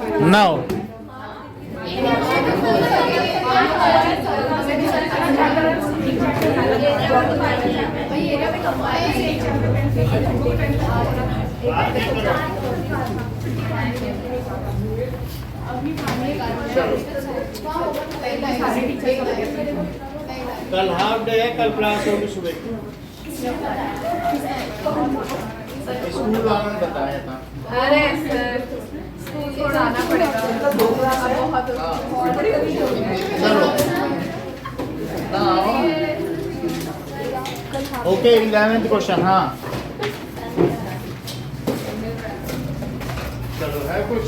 Now, कल half day है, कल क्लास होगी सुबह। स्कूल वालों ने बताया था। अरे सर स्कूल को आना पड़ेगा। चलो ओके 11th क्वेश्चन। हाँ चलो है कुछ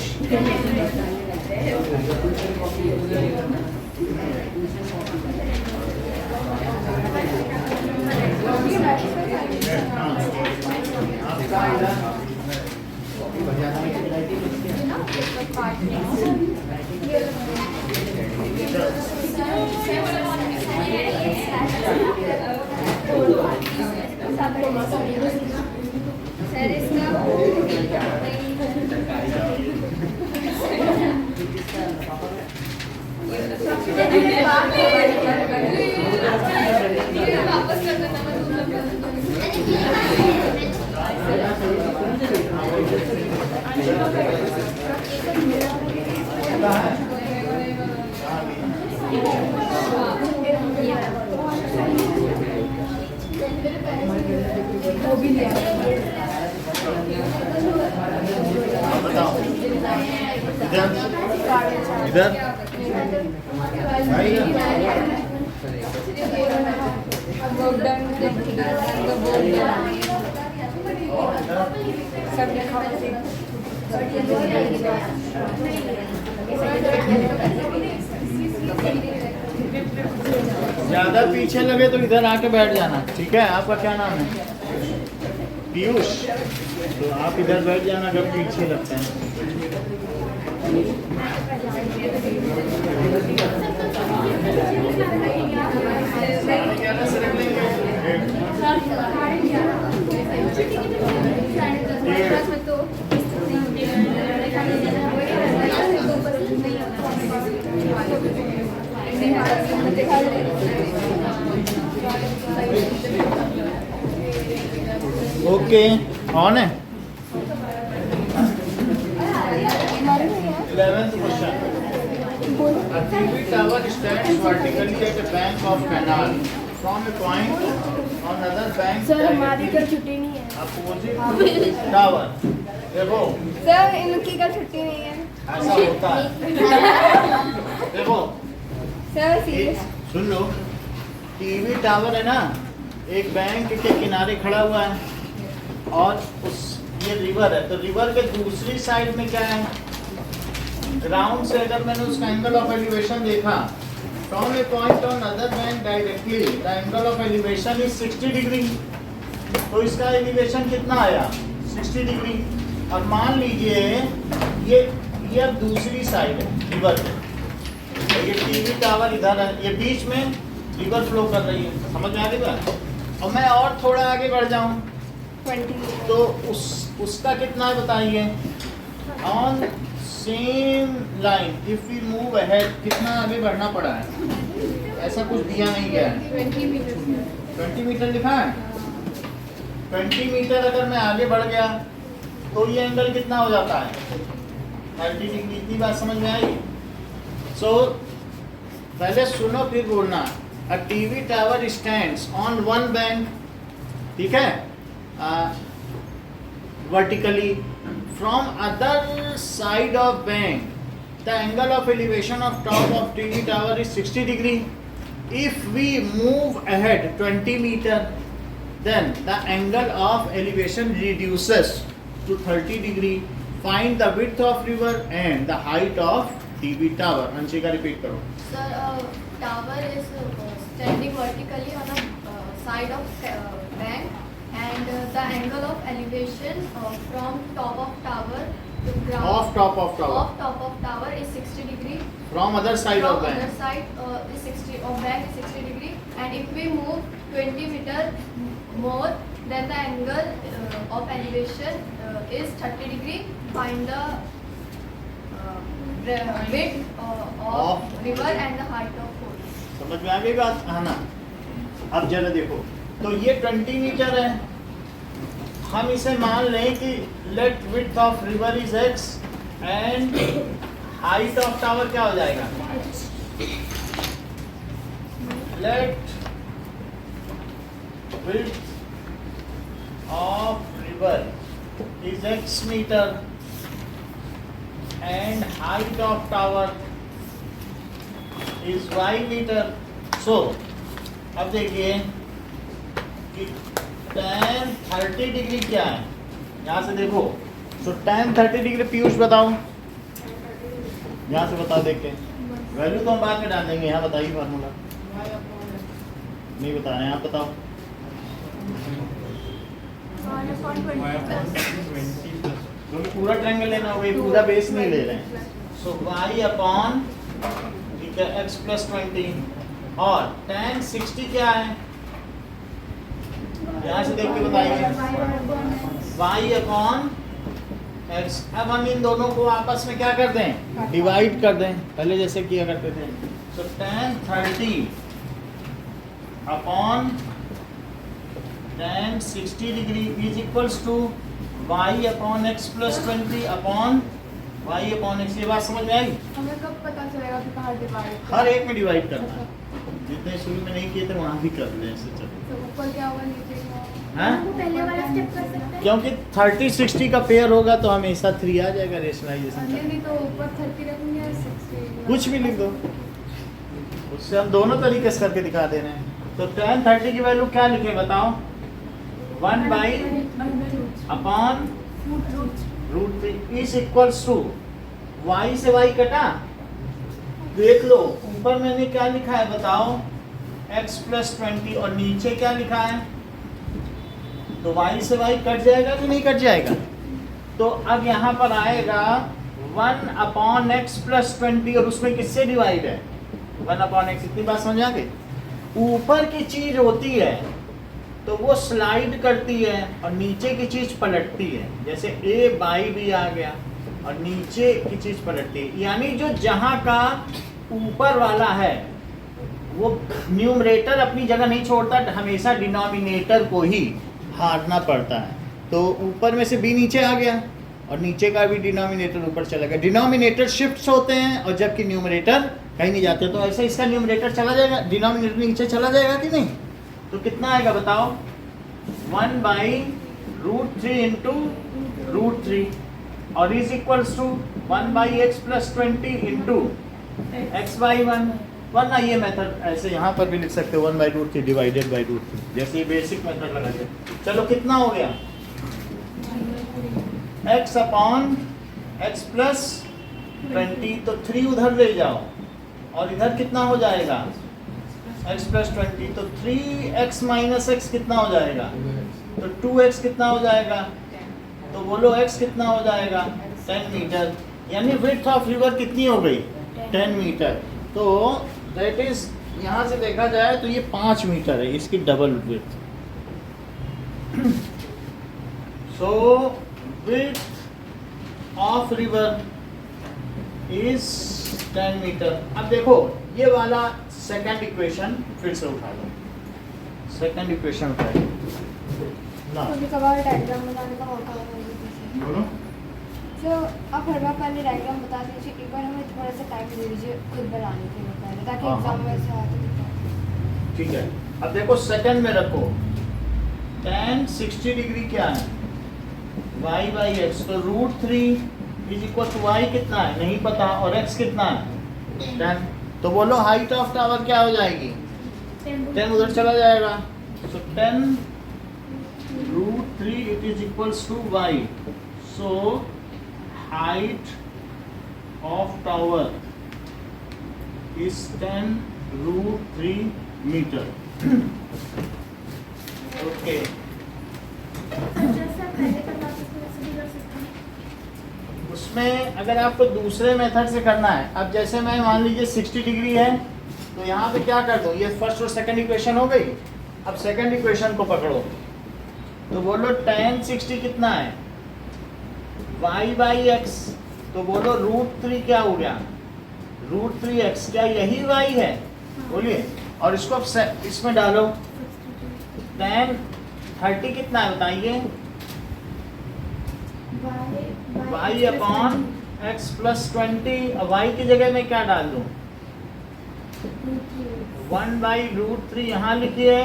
बताओ इधर ज्यादा पीछे लगे तो इधर आके बैठ जाना, ठीक है। आपका क्या नाम है? पीयूष। तो आप इधर बैठ जाना अगर पीछे लगते हैं। ओके ऑन है। 11th question. A TV tower stands vertically at a bank of canal from a point on another bank. Sir हमारी कल छुट्टी नहीं है। Opposite tower. देखो सर इनकी कल छुट्टी नहीं है। ऐसा होता है। देखो सर सीरियस। सुन लो, टीवी टावर है ना, एक बैंक के किनारे खड़ा हुआ है और उस ये रिवर है, तो रिवर के दूसरी साइड में क्या है? ग्राउंड से अगर मैंने उसका एंगल ऑफ एलिवेशन देखा, from A point on other bank directly the angle of elevation is 60 degree. तो इसका एलिवेशन कितना आया? 60 डिग्री। और मान लीजिए ये अब दूसरी साइड है रिवर में, तो ये टीवी टावर इधर है, ये बीच में रिवर फ्लो कर रही है, समझ में आ रही बात? और मैं और थोड़ा आगे बढ़ जाऊं 20 तो उसका कितना है बताइए? On same line if we move ahead, कितना आगे बढ़ना पड़ा है? ऐसा कुछ दिया नहीं गया है। 20 मीटर लिखा है। 20 मीटर अगर मैं आगे बढ़ गया तो ये एंगल कितना हो जाता है? 30 डिग्री। इतनी बात समझ में आई? सो पहले सुनो फिर बोलना। A TV tower stands on one bank, ठीक है, vertically from other side of bank the angle of elevation of top of TV tower is 60 degree. If we move ahead 20 meter then the angle of elevation reduces to 30 degree. Find the width of river and the height of TV tower. Anshika repeat karo. Sir, tower is standing vertically on a side of bank, and the angle of elevation from top of tower to ground. Off top of tower. Off top of tower is 60 degree. From other side of From bank. other side is 60 of bank is 60 degree, and if we move 20 meter more, then the angle of elevation is 30 degree. Find the width of river and the height of port. समझ में आ गई बात? हाँ ना। अब जरा देखो, तो ये 20 मीटर है, हम इसे मान लें कि let width of river is x and height of tower क्या हो जाएगा? Let width of river is x meter and height of tower is y meter. So अब देखिए कि tan 30 डिग्री क्या है, यहाँ से देखो। तो tan 30 डिग्री पीयूष बताओ, यहाँ से बताओ देख के। वैल्यू तो हम बाद में डाल देंगे, यहाँ बताइए फार्मूला। नहीं बता रहे हैं, आप बताओ। क्योंकि पूरा ट्रायंगल लेना होगा, पूरा बेस नहीं ले रहे हैं। सो y अपॉन ठीक है x प्लस 20 और tan 60 क्या है, यहाँ से देख के बताइए। y upon x। अब हम इन दोनों को आपस में क्या कर दें? डिवाइड कर दें, पहले जैसे किया करते थे। So tan 30 upon tan 60 degree is equals to y upon x plus 20 upon y upon x। ये बात समझ में आई? हमें कब पता चलेगा कि कहाँ डिवाइड? हर एक में डिवाइड करना है, जितने शुरू में नहीं किए थे वहाँ भी कर लें ऐसे चलो। तो ऊपर क्या होगा, नीचे क्या होगा? हाँ? पहले वाला स्टेप कर सकते हैं। क्योंकि 30-60 का पेयर होगा तो हमेशा 3 आ जाएगा रेशनलाइजेशन का। नहीं तो ऊपर 30 रखेंगे या 60? कुछ भी लिख दो, उससे हम दोनों तरीके से करके दिखा दे रहे हैं। तो tan 30 की वैल्यू क्या लिखे बताओ? 1 by upon root 3 is equals to y से y कटा। देख लो ऊपर मैंने क्या लिखा है बताओ? x प्लस 20 और नीचे क्या लिखा है? तो y से y कट जाएगा कि नहीं कट जाएगा? तो अब यहाँ पर आएगा 1 अपॉन एक्स प्लस 20 और उसमें किससे डिवाइड है? 1 अपॉन एक्स। इतनी बात समझ आ गई? ऊपर की चीज होती है तो वो स्लाइड करती है और नीचे की चीज पलटती है। जैसे a बाई भी आ गया और नीचे की चीज पलटती है, यानी जो जहां का ऊपर वाला है वो न्यूमरेटर अपनी जगह नहीं छोड़ता, हमेशा डिनोमिनेटर को ही हारना पड़ता है। तो ऊपर में से b नीचे आ गया और नीचे का भी डिनोमिनेटर ऊपर चला गया। डिनोमिनेटर शिफ्ट्स होते हैं और जबकि न्यूमरेटर कहीं नहीं जाते, तो ऐसे इसका न्यूमरेटर चला जाएगा, डिनोमिनेटर नीचे चला जाएगा कि नहीं? तो कितना आएगा बताओ? 1 बाई रूट 3 इंटू रूट 3 और is equals to 1 by x plus 20 into x by 1। वरना ये मेथड ऐसे यहाँ पर भी लिख सकते हो 1 by root 3 divided by root 3, जैसे ये बेसिक मेथड लगा दिया। चलो कितना हो गया? x अपॉन एक्स प्लस 20, तो 3 उधर ले जाओ और इधर कितना हो जाएगा? x प्लस 20, तो 3x माइनस x कितना हो जाएगा? तो 2x कितना हो जाएगा? तो बोलो x कितना हो जाएगा? 10 मीटर। यानी विड्थ ऑफ रिवर कितनी हो गई? 10 मीटर। तो दैट इज, यहाँ से देखा जाए तो ये 5 मीटर है, इसकी double width. So width of river is 10 meter. अब देखो ये वाला सेकंड इक्वेशन फिर से उठा लो। सेकंड इक्वेशन उठा लो ना, कभी कभार डायग्राम बनाने का मौका होगा। बोलो। तो आप हर बार पहले डायग्राम बता दीजिए, एक बार हमें थोड़ा सा टाइम दे दीजिए खुद बनाने के लिए पहले, ताकि हाँ, एग्जाम हाँ। में ऐसे आते दिखा। ठीक है, अब देखो सेकंड में रखो। tan 60 डिग्री क्या है? y by x. तो root 3 is equal to y कितना है नहीं पता, और x कितना है? 10। तो बोलो हाइट ऑफ टावर क्या हो जाएगी? 10 उधर चला जाएगा। So 10 root 3 it is equals to y। So height of tower is 10 root 3 meter. Okay. जैसा पहले करना था वैसे भी कर सकते हैं। उसमें अगर आपको दूसरे मेथड से करना है, अब जैसे मैं मान लीजिए 60 डिग्री है तो यहाँ पे क्या कर दूँ? ये फर्स्ट और सेकंड इक्वेशन हो गई। अब सेकंड इक्वेशन को पकड़ो तो बोलो tan 60 कितना है? y बाई एक्स तो बोलो √3 क्या हो गया? √3x, क्या यही y है? बोलिए। और इसको अब इसमें डालो, tan 30 कितना है बताइए? y upon x plus 20। अब y की जगह में क्या डाल दूं? 1/√3 यहाँ लिखिए,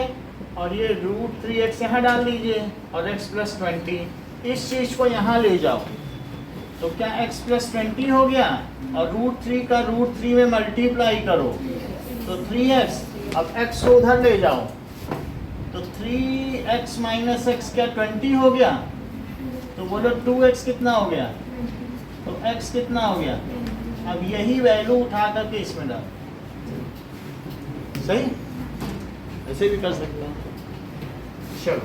और ये √3x यहाँ डाल दीजिए, और x प्लस 20 इस चीज को यहाँ ले जाओ, तो क्या x प्लस 20 हो गया, और √3 का √3 में मल्टीप्लाई करो तो 3x। अब x को उधर ले जाओ, तो 3x माइनस x क्या 20 हो गया? तो बोलो 2x कितना हो गया? तो x कितना हो गया? अब यही वैल्यू उठा करके इसमें डाल। सही, ऐसे भी कर सकते हैं। चलो,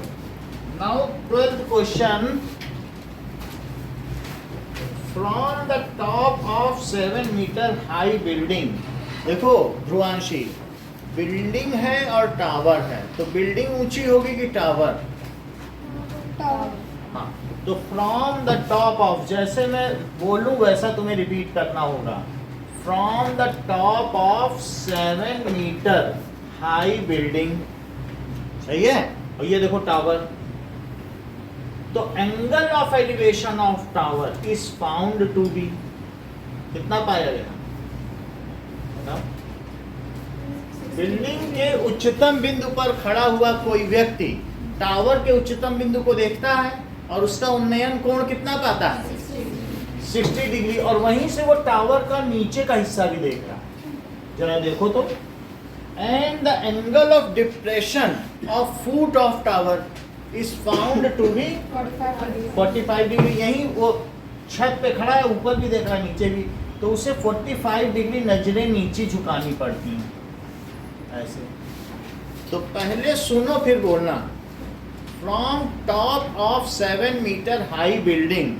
now 12th question. From the top of 7 metre high building. देखो ध्रुवांशी, बिल्डिंग है और टावर है, तो बिल्डिंग ऊंची होगी कि टावर? टावर। हाँ, तो फ्रॉम द टॉप ऑफ, जैसे मैं बोलूं वैसा तुम्हें रिपीट करना होगा। From the top of 7 metre high building, सही है। और ये देखो टावर, तो angle of elevation of tower is found to be, कितना पाया गया? बताओ। बिल्डिंग के उच्चतम बिंदु पर खड़ा हुआ कोई व्यक्ति टावर के उच्चतम बिंदु को देखता है और उसका उन्नयन कोण कितना पाता है? 60 डिग्री। और वहीं से वो टावर का नीचे का हिस्सा भी देख रहा है। जरा देखो तो, and the angle of depression of foot of tower is found to be 45 degree. यही वो छत पे खड़ा है, ऊपर भी देख रहा है, नीचे भी, तो उसे 45 डिग्री नजरें नीचे झुकानी पड़ती हैं, ऐसे। तो पहले सुनो फिर बोलना। From top of 7 metre high building,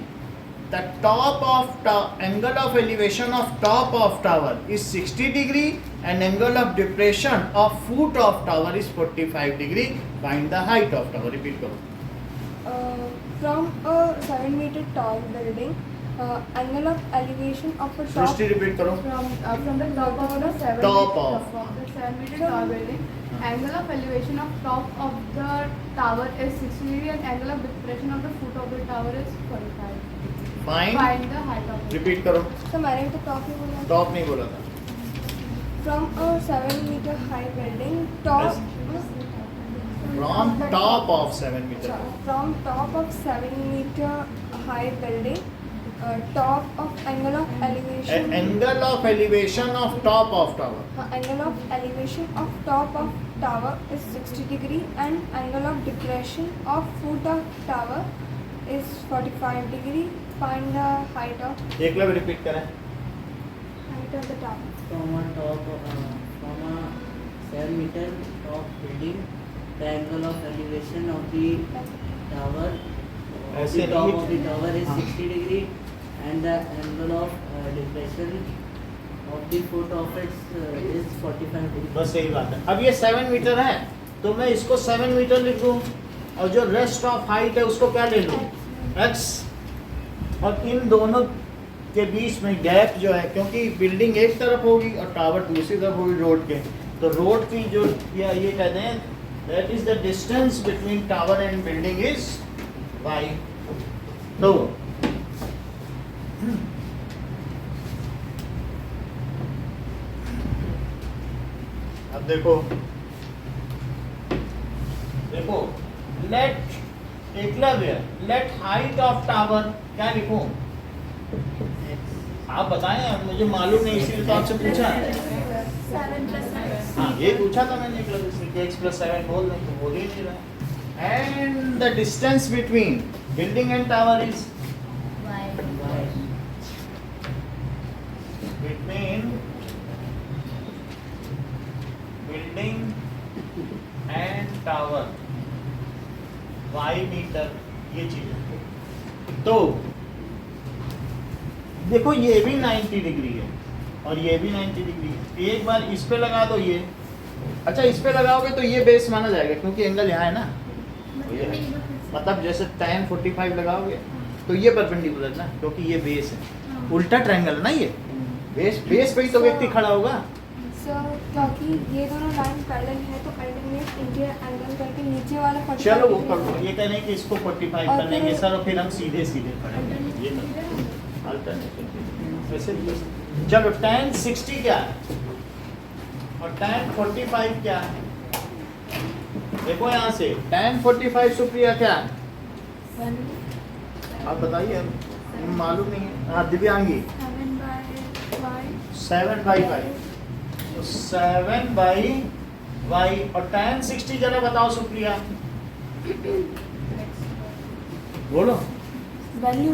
the top of angle of elevation of top of tower is 60 degree and angle of depression of foot of tower is 45 degree. Find the height of tower. Repeat करो. From a 7 meter tall building, angle of elevation of a top. Srishti repeat करो. From the top of the 7 Top meter, of. from the 7 meter tall building, angle of elevation of top of the tower is 60 degree and angle of depression of the foot of the tower is 45. Find. Find the height of it. Repeat करो. तो मैंने तो top ही बोला। Top नहीं बोला था. From a 7 meter high building, top. From top of 7 meter. From top of 7 meter high building, top of angle of elevation. Angle of elevation of top of tower. Angle of elevation of top of tower is 60 degree and angle of depression of foot of tower is 45 degree. Find the height of. एक बार repeat करें. Height of the tower. From a 7 meter top building, the angle of elevation of the tower, ऐसे the top नहीं. of the tower is हाँ. 60 degree and the angle of depression of the foot of it is 45 degree. बस यही बात है. अब ये 7 metre है, तो मैं इसको 7 मीटर लिख दूं, और जो रेस्ट ऑफ हाइट है उसको क्या ले लूं? x। और इन दोनों के बीच में गैप जो है, क्योंकि बिल्डिंग एक तरफ होगी और टावर दूसरी तरफ होगी रोड के, तो रोड की जो ये कहते हैं that is the distance between tower and building is y। तो अब देखो let Eklavya, let height of tower क्या लिखूं? आप बताएं, मुझे मालूम नहीं इसलिए तो आपसे पूछा। 7 plus 6. हाँ, ये पूछा था मैंने एकलव्य से कि x plus 7 बोल नहीं, तो बोल ही नहीं रहा। And the distance between building and tower is between building and tower y metre, ये चीज है। तो देखो ये भी 90 डिग्री है और ये भी 90 डिग्री है। एक बार इस पे लगा दो ये, अच्छा इस पे लगाओगे तो ये बेस माना जाएगा क्योंकि एंगल यहाँ है ना, तो ये है। मतलब जैसे tan 45 लगाओगे तो ये परपेंडिकुलर ना, क्योंकि ये बेस है। उल्टा ट्रायंगल है ना ये, बेस पे ही तो व्यक्ति खड़ा होगा। सर क्योंकि ये दोनों लाइन पैरेलल है तो अल्टरनेट इनके एंगल करके नीचे वाला 45 चलो वो डिग्री कर दो, है। ये कह रहे हैं कि इसको 45 और कर लेंगे फिर- सर, और फिर हम सीधे पढ़ेंगे ये अल्टरनेटिव वैसे भी कर सकते। चलो tan 60 क्या है और tan 45 क्या है? देखो यहाँ से tan 45 सुप्रिया क्या है? आप बताइए, मालूम नहीं है। हाँ दिव्यांगी 7/y, तो 7/y और tan 60 जरा बताओ सुप्रिया, बोलो। वैल्यू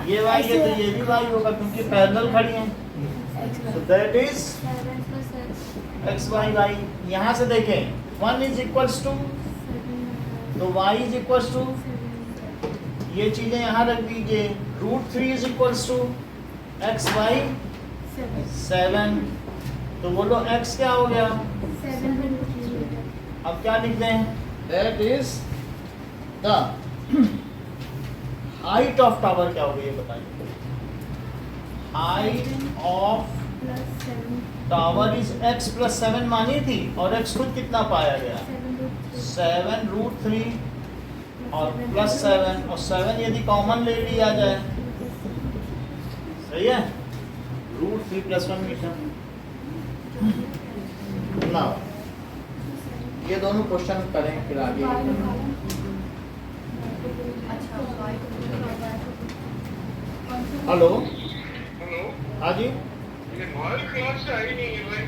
ये y है तो ये भी y होगा क्योंकि पैरेलल खड़ी हैं, so that is x y y। यहाँ से देखें 1 is equals to, तो y is equals to, ये चीजें यहाँ रख दीजिए, √3 is equals to x y 7, तो बोलो x क्या हो गया? अब क्या लिख दें? That is the height of tower क्या हो गया ये बताइए? Height of tower is x plus 7 मानी थी और x खुद कितना पाया गया? 7 √3 और प्लस 7, और 7 यदि कॉमन ले लिया जाए, सही है, √3 + 1 मीटर। ना ये दोनों क्वेश्चन करें फिर आगे। हेलो हेलो, हाँ जी, ये मोबाइल क्लास से आई नहीं है भाई।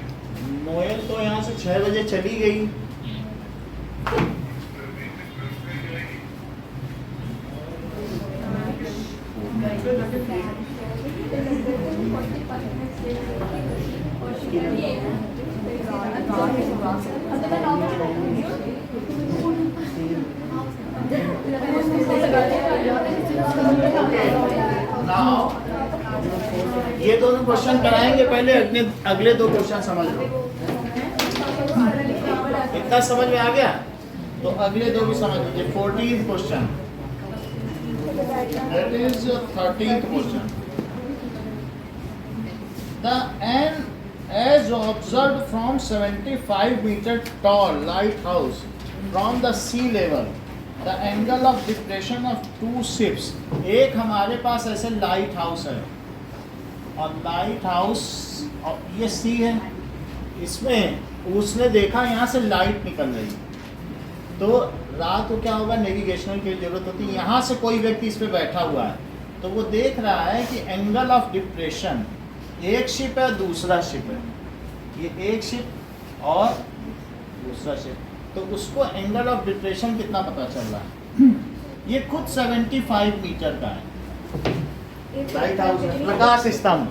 मोयल तो यहाँ से 6 बजे चली गई। Now, ये दोनों क्वेश्चन कराएंगे, पहले अगले दो क्वेश्चन समझ लो। इतना समझ में आ गया तो अगले दो भी समझ लीजिए। 14th question, that is 13th question. The N as observed from 75 meter tall lighthouse from the sea level, the angle of depression of two ships. एक हमारे पास ऐसे लाइट हाउस है और लाइट हाउस और ये सी है, इसमें उसने देखा यहाँ से लाइट निकल रही, तो रात को क्या होगा, नेविगेशनल की जरूरत होती है। यहाँ से कोई व्यक्ति इस पे बैठा हुआ है तो वो देख रहा है कि एंगल ऑफ डिप्रेशन, एक शिप है दूसरा शिप है, ये एक शिप और दूसरा शिप, तो उसको एंगल ऑफ डिप्रेशन कितना पता चल रहा है। ये खुद 75 मीटर का है, लाइट हाउस है, प्रकाश स्तंभ,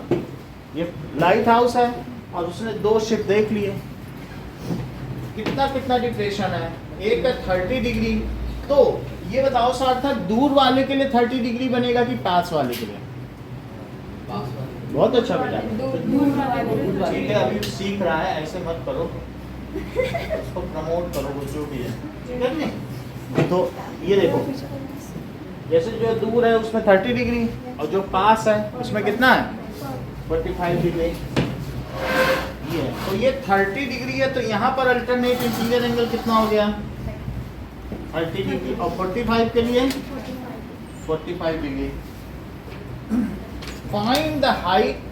ये लाइट हाउस है और उसने दो शिप देख लिए, कितना डिप्रेशन है, एक है 30 डिग्री। तो ये बताओ सार्थक, दूर वाले के लिए 30 डिग्री बनेगा कि पास वाले के लिए? बहुत अच्छा बेटा, ठीक है, अभी सीख रहा है, ऐसे मत करो, उसको प्रमोट करो, वो जो भी है, ठीक है नहीं? तो ये देखो, जैसे जो दूर है उसमें 30 डिग्री और जो पास है उसमें कितना है, 45 डिग्री। ये है, तो ये 30 डिग्री है, तो यहाँ पर अल्टरनेट इंटीरियर एंगल कितना हो गया, 30 डिग्री, और 45 के लिए 45 डिग्री। फाइंड द हाइट,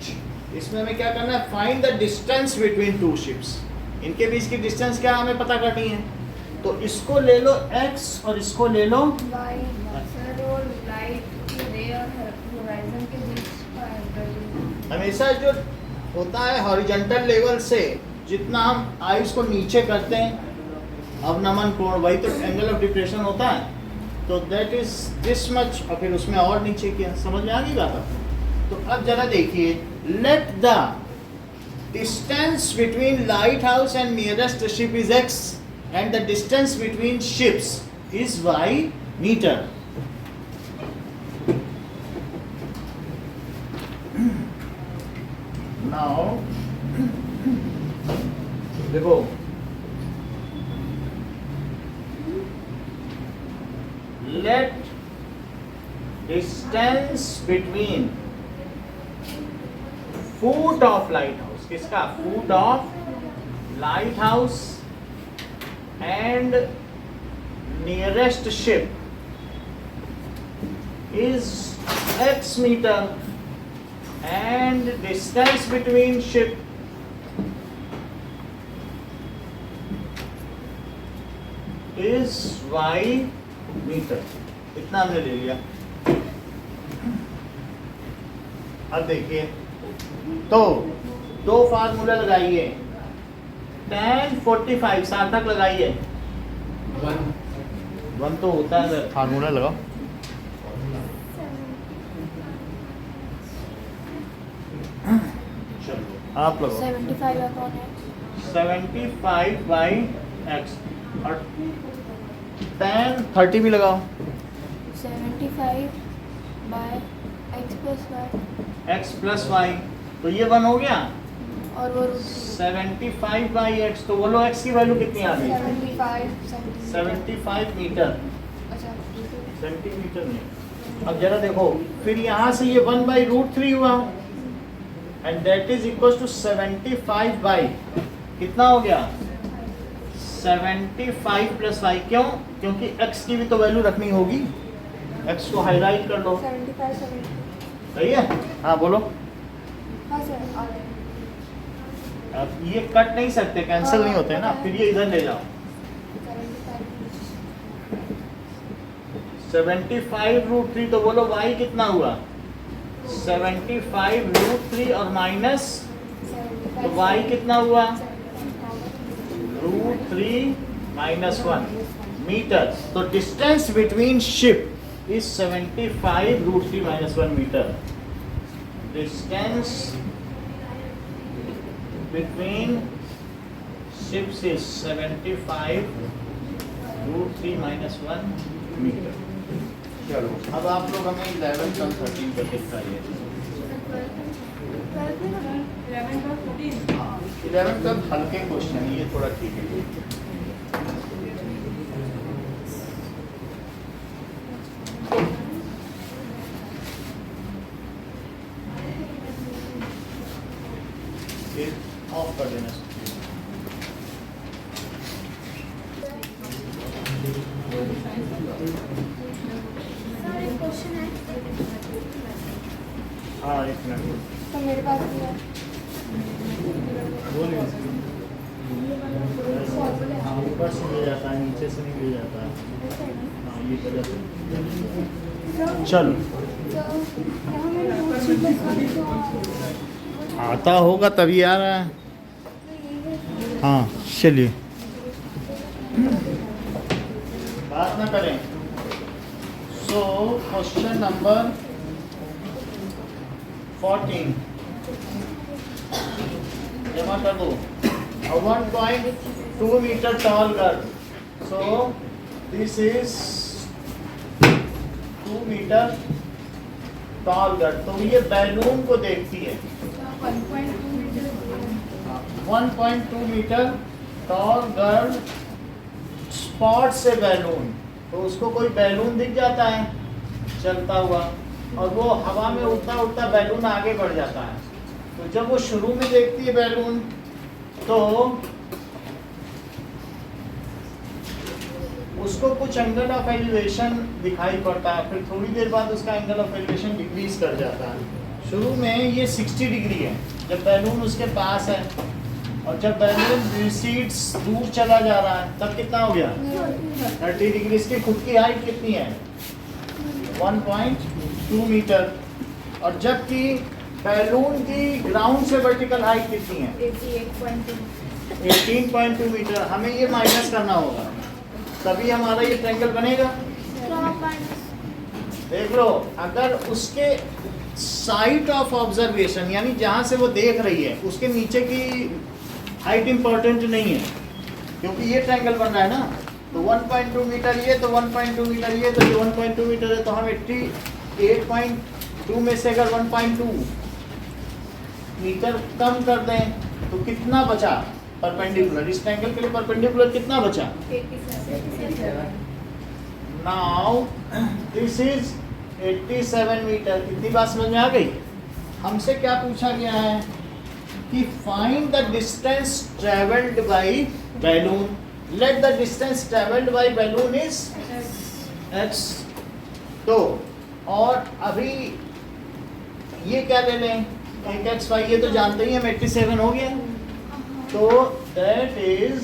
इसमें हमें क्या करना है, find the distance between two ships, इनके बीच की डिस्टेंस क्या हमें पता करनी है। तो इसको ले लो x और इसको ले लो हमेशा जो होता है हॉरिजॉन्टल लेवल से जितना हम आइस को नीचे करते हैं अवनमन कोण, वही तो एंगल ऑफ डिप्रेशन होता है, तो दैट इज दिस मच, और फिर उसमें और नीचे किया। समझ में आ गई बात आपको? तो अब जरा देखिए, let the distance between light house and nearest ship is x and the distance between ships is y meter. Now देखो, let distance distance between foot of lighthouse, किसका? Foot of lighthouse and nearest ship is x meter and distance between ship is y meter. इतना हमने ले लिया। अब देखिए, तो दो फार्मूला लगाइए। tan 45 सार्थक लगाइए। वन तो होता है, फार्मूला लगाओ। आप लोग 75 upon x. 75 बाई एक्स और tan 30 भी लगाओ। 75 by x plus y. x plus y, तो ये 1 हो गया। और वो 75 बाई एक्स, तो बोलो x की वैल्यू कितनी आ गई? 75 75 मीटर, अच्छा सेंटीमीटर नहीं। अब जरा देखो, फिर यहाँ से ये 1/√3 हुआ and that is equal to 75 by कितना हो गया? 75 प्लस वाई। क्यों? क्योंकि x की भी तो वैल्यू रखनी होगी। x को हाईलाइट कर लो, 75 70. सही है? हाँ बोलो। हाँ सर, आ गए. अब ये कट नहीं सकते, कैंसिल नहीं होते ना, फिर ये इधर ले जाओ। 75√3, तो बोलो y कितना हुआ? 75√3 और माइनस, तो y कितना हुआ? √3 minus 1 मीटर। तो distance between ship is 75√3 minus 1 metre. Distance between ships is 75√3 minus 1 metre. चलो अब आप लोग हमें 11 और 13 का दिखाइए। 11 का हल्के क्वेश्चन, ये थोड़ा ठीक है। फिर ऑफ कर देना। क्वेश्चन है हाँ एक मिनट तो मेरे पास भी है. बोलिए। हाँ ऊपर से ले जाता है, नीचे से नहीं ले जाता है। हाँ ये गलत है। चलो आता होगा तभी आ रहा है। हाँ चलिए, बात ना करें। सो क्वेश्चन नंबर 14 जमा कर दो। A 1.2 meter tall girl. So this is 2 meter tall girl. तो ये बैलून को देखती है। 1.2 मीटर टॉल गर्ल स्पॉट से बैलून, तो उसको कोई बैलून दिख जाता है चलता हुआ, और वो हवा में उड़ता उड़ता बैलून आगे बढ़ जाता है। तो जब वो शुरू में देखती है बैलून, तो उसको कुछ एंगल ऑफ एलिवेशन दिखाई पड़ता है, फिर थोड़ी देर बाद उसका एंगल ऑफ एलिवेशन डिक्रीज कर जाता है। शुरू में ये 60 डिग्री है जब बैलून उसके पास है, और जब बैलून रिसीड्स दूर चला जा रहा है तब कितना हो गया? 30 डिग्री। इसकी खुद की हाइट कितनी है? 1.2 मीटर। और जबकि बैलून की ग्राउंड से वर्टिकल हाइट कितनी है? 18.2 मीटर। हमें ये माइनस करना होगा, तभी हमारा ये ट्रायंगल बनेगा। देख लो, अगर उसके साइट ऑफ ऑब्जर्वेशन यानी जहाँ से वो देख रही है उसके नीचे की हाइट इंपॉर्टेंट नहीं है, क्योंकि ये ट्रायंगल बन रहा है ना। तो 1.2 मीटर ये, तो 1.2 मीटर ये, तो ये 1.2 मीटर है। तो हम 88.2 में से अगर 1.2 मीटर कम कर दें तो कितना बचा परपेंडिकुलर? इस ट्रायंगल के लिए परपेंडिकुलर कितना बचा? Now this is 87 metre. इतनी बात समझ में आ गई। हमसे क्या पूछा गया है कि find the distance travelled by balloon. Let the distance travelled by balloon is x। तो और अभी ये क्या ले लें, एक एक्स वाई, ये तो जानते ही हम 87 हो गया। तो दैट इज,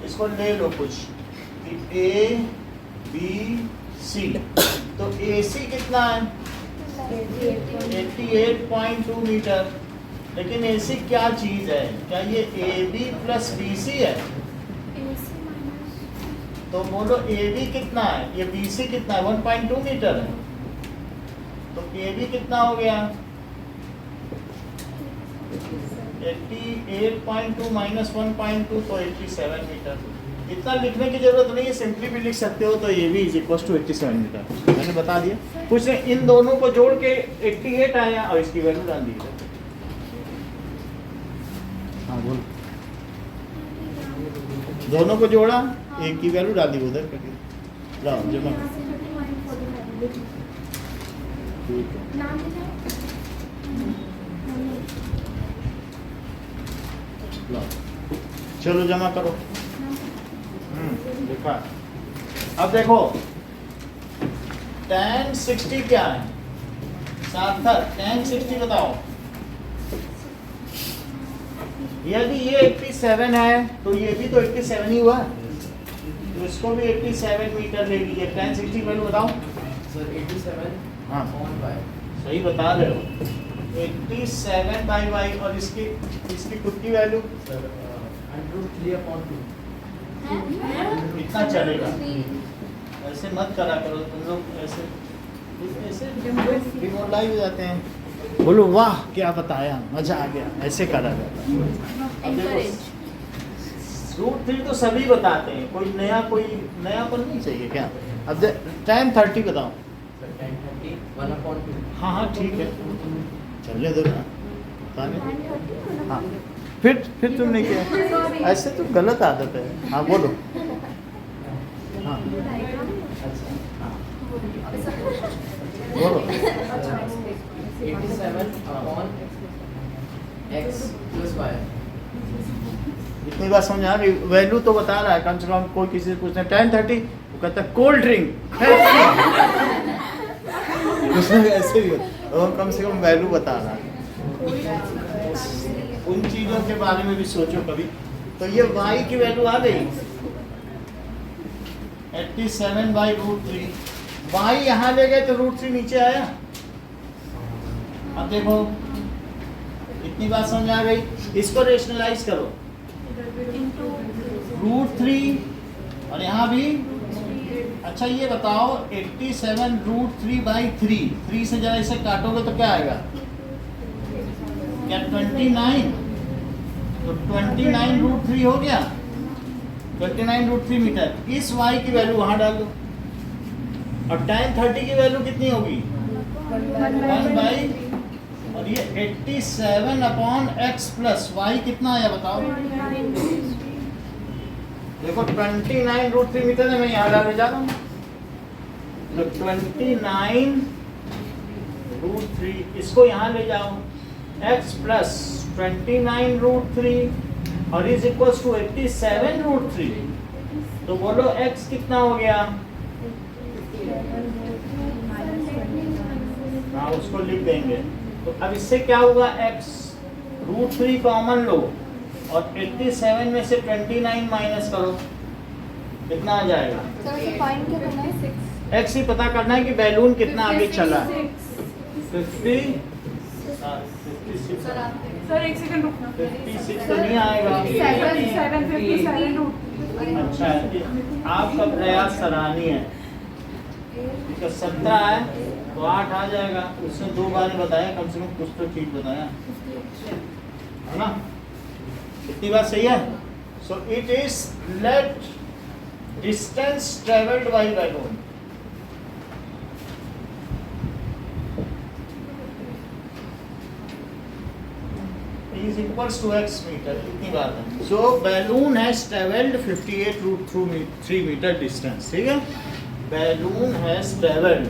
इसको ले लो कुछ, ए बी सी। तो ए सी कितना है 88.2 मीटर। लेकिन ए सी क्या चीज है, क्या ये A B plus B C है? तो बोलो ए बी कितना है, ये बी सी कितना है, 1.2 मीटर है। तो ए बी कितना हो गया 88.2 माइनस 1.2, तो 87 मीटर। इतना लिखने की जरूरत नहीं है, सिंपली भी लिख सकते हो। तो A B is equal to 87 metre, मैंने बता दिया। कुछ नहीं, इन दोनों को जोड़ के 88 आया और इसकी वैल्यू डाल दी। हाँ बोलो, दोनों को जोड़ा, एक की वैल्यू डाल दी उधर करके, लाओ जमा। ठीक है, लाओ चलो जमा करो। देखा। अब देखो tan 60 क्या है, सार्थक tan 60 बताओ। यदि ये 87 है तो ये भी तो 87 ही हुआ, तो इसको भी 87 मीटर ले लीजिए। tan 60 वैल्यू बताओ सर 87 हाँ ऑन बाय सही बता रहे हो, 87 बाई वाई। और इसकी खुद की वैल्यू सर √3/2 कितना चलेगा? ऐसे मत करा करो तुम लोग, ऐसे डिमोरलाइज हो जाते हैं। बोलो वाह क्या बताया, मजा आ गया, ऐसे करा जाता है। अब देखो √3 तो सभी बताते हैं, कोई नयापन नहीं चाहिए क्या। अब tan 30 बताओ। सर tan 30 1/2 हाँ हाँ ठीक है, चलने दो ना, बताने। हाँ फिर तुमने किया, ऐसे तो गलत आदत है। हाँ बोलो। हाँ बोलो। 87/x + y। इतनी बात समझ आ गई। वैल्यू तो बता रहा है, कम से कम कोई किसी से पूछना tan 30, वो कहता है कोल्ड ड्रिंक। उसमें ऐसे भी होता, और कम से कम वैल्यू बता रहा है। उन चीजों के बारे में भी सोचो कभी। तो ये y की वैल्यू आ गई 87/√3। y यहाँ ले गए तो √3 नीचे आया। अब देखो इतनी बात समझ आ गई। इसको रेशनलाइज करो, √3 और यहाँ भी। अच्छा ये बताओ 87 √3/3, 3 से जरा इसे काटोगे तो क्या आएगा, क्या 29? तो 29 √3 हो गया, 29 √3 मीटर। इस y की वैल्यू वहां डाल दो। और tan 30 की वैल्यू कितनी होगी 1/, और ये 87/x प्लस y कितना आया बताओ। देखो 29 √3 मीटर है, मैं यहाँ डालने जा रहा हूँ। तो 29 √3, इसको यहाँ ले जाओ, x प्लस 29 √3 और इज इक्वल टू 87 √3। तो बोलो x कितना हो गया। हाँ उसको लिख देंगे। तो अब इससे क्या होगा, x √3 कॉमन लो और 87 में से 29 माइनस करो, कितना आ जाएगा। x ही पता करना है कि बैलून कितना आगे चला है। 56 सर एक सेकंड रुकना। 56 तो नहीं आएगा। 757 अच्छा आपका प्रयास सराहनीय है। ठीक है 17 है तो 8 आ जाएगा। उसने 2 बार बताया, कम से कम कुछ तो ठीक बताया है ना। इतनी बात सही है। So it is let distance travelled by balloon is equals to x metre. इतनी बात है। So balloon has travelled 58 √3 metre distance. ठीक है। balloon has traveled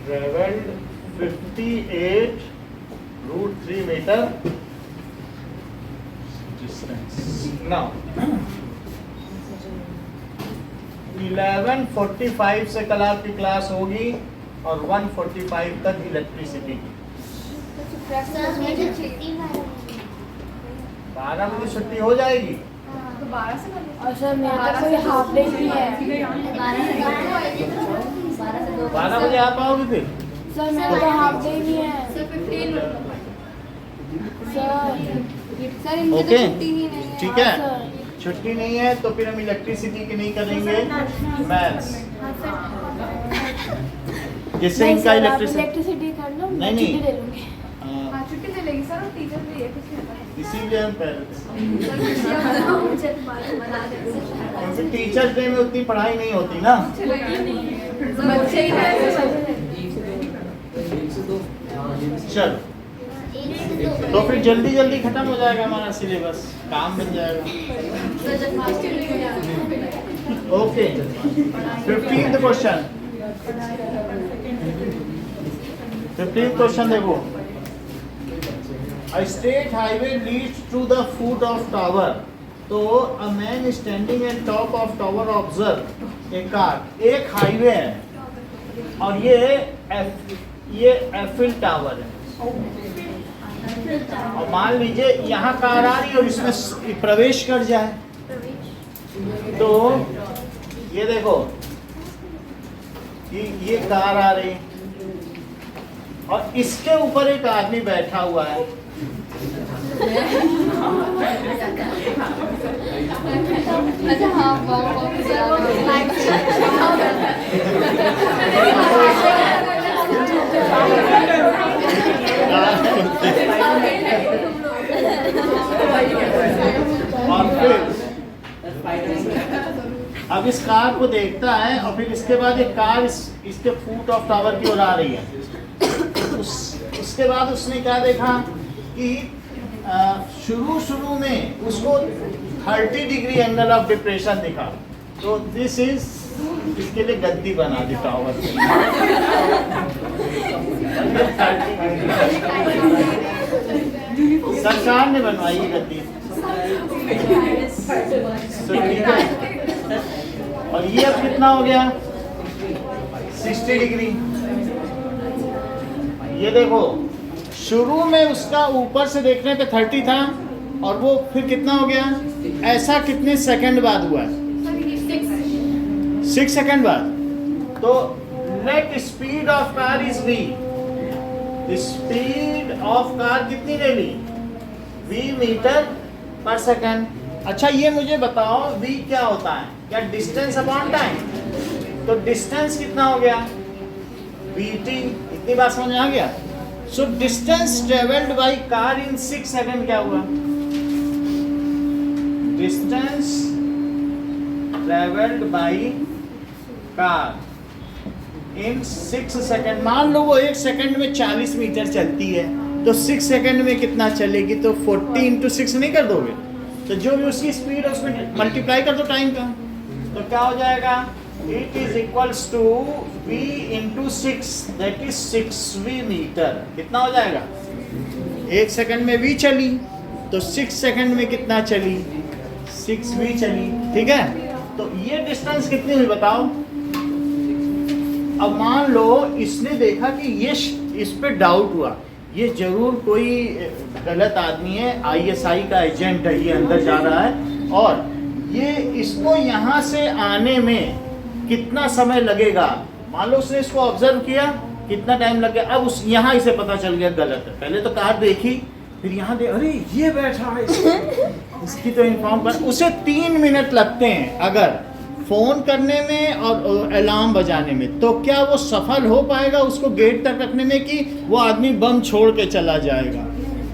58√3 meter distance. Now 11:45 से कल आपकी क्लास होगी और 1:45 तक इलेक्ट्रिसिटी की। 12 बजे छुट्टी हो जाएगी। तो 12 से और सर मेरा तो कोई हाफ डे नहीं है 12 बजे आ पाओगे फिर? सर मेरा तो हाफ डे नहीं है 15 सर इनकी तो ओके, छुट्टी ही नहीं है ठीक है। सर। छुट्टी नहीं है तो फिर हम इलेक्ट्रिसिटी की नहीं करेंगे, मैथ्स जिससे नहीं इनका सर, आप इलेक्ट्रिसिटी इलेक्ट्रिसिटी कर लो मैं नहीं, छुट्टी ले लूंगी। छुट्टी ले लेंगे सर, टीचर भी है कुछ नहीं इसीलिए हम कह रहे थे बना देंगे क्योंकि टीचर्स डे में उतनी पढ़ाई नहीं होती ना। बच्चे ही चलो तो फिर जल्दी जल्दी खत्म हो जाएगा हमारा सिलेबस, काम बन जाएगा। Okay 15th question. 15th question देखो। A state highway leads to the foot of tower. तो a man standing at top of tower observe a car। एक हाईवे है और ये एफिल टावर है और मान लीजिए यहाँ कार आ रही है और इसमें प्रवेश कर जाए तो ये देखो ये कार आ रही और इसके ऊपर एक आदमी बैठा हुआ है। अच्छा हाँ और फिर अब इस कार को देखता है और फिर इसके बाद एक कार इसके फुट ऑफ टावर की ओर आ रही है। उसके बाद उसने क्या देखा कि शुरू में उसको 30 डिग्री एंगल ऑफ डिप्रेशन दिखा। तो दिस इज इसके लिए गद्दी बना दी टावर की। सरकार ने बनवाई है गद्दी। ठीक है और ये अब कितना हो गया 60 डिग्री। ये देखो शुरू में उसका ऊपर से देखने पे 30 था और वो फिर कितना हो गया, ऐसा कितने सेकंड बाद हुआ है? 6 सेकंड बाद। तो net speed of car is v। Speed of car कितनी ले ली? v मीटर पर सेकंड। अच्छा ये मुझे बताओ v क्या होता है? क्या डिस्टेंस अपॉन टाइम? तो डिस्टेंस कितना हो गया vt। इतनी बात समझ में आ गया? So distance travelled by car in 6 second क्या हुआ? Distance travelled by car in 6 second. मान लो वो 1 सेकंड में 40 मीटर चलती है तो 6 सेकंड में कितना चलेगी? तो 40 × 6 नहीं कर दोगे? तो जो भी उसकी स्पीड है उसमें मल्टीप्लाई कर दो टाइम का। तो क्या हो जाएगा? It is equals to v into 6, that is 6v metre. कितना हो जाएगा? 1 सेकंड में v चली तो 6 सेकंड में कितना चली? 6v चली। ठीक है तो ये डिस्टेंस कितनी हुई बताओ? अब मान लो इसने देखा कि ये इस पे डाउट हुआ, ये जरूर कोई गलत आदमी है, ISI का एजेंट है, ये अंदर जा रहा है और ये इसको यहाँ से आने में कितना समय लगेगा। मान लो उसने इसको ऑब्जर्व किया, कितना टाइम लग गया। अब उस यहाँ इसे पता चल गया गलत है। पहले तो कार देखी, फिर यहाँ देख, अरे ये बैठा है इसकी तो इन्फॉर्म कर। उसे 3 मिनट लगते हैं अगर फोन करने में और अलार्म बजाने में। तो क्या वो सफल हो पाएगा उसको गेट तक रखने में कि वो आदमी बम छोड़ के चला जाएगा?